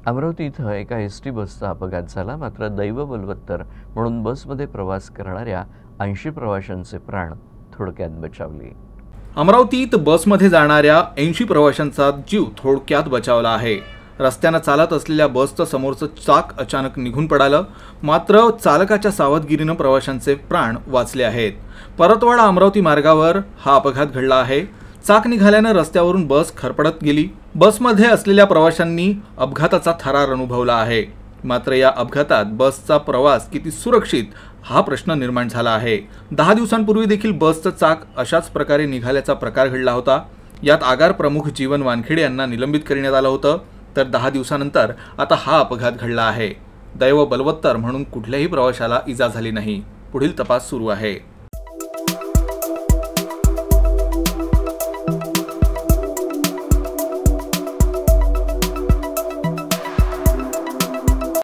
अमरावती इथं एका एसटी बसचा अपघात झाला. मात्र दैव बलवत्तर म्हणून बसमध्ये प्रवास करणाऱ्या 80 प्रवाशांचे प्राण थोडक्यात बचावले. अमरावतीत बसमध्ये जाणाऱ्या 80 प्रवाशांचा जीव थोडक्यात बचावला आहे. रस्त्यानं चालत असलेल्या बसचं समोरचं चाक अचानक निघून पडालं. मात्र चालकाच्या सावधगिरीनं प्रवाशांचे प्राण वाचले आहेत. परतवाडा अमरावती मार्गावर हा अपघात घडला आहे. चाक निघाल्यानं रस्त्यावरून बस खरपडत गेली. बसमध्ये असलेल्या प्रवाशांनी अपघाताचा थरार अनुभवला आहे. मात्र या अपघातात बसचा प्रवास किती सुरक्षित हा प्रश्न निर्माण झाला आहे. 10 दिवसांपूर्वी देखील बसचं चाक अशाच प्रकारे निघाल्याचा प्रकार घडला होता. यात आगार प्रमुख जीवन वानखेडे यांना निलंबित करण्यात आलं होतं. तर 10 दिवसानंतर आता हा अपघात घडला आहे. दैव बलवत्तर म्हणून कुठल्याही प्रवाशाला इजा झाली नाही. पुढील तपास सुरू आहे.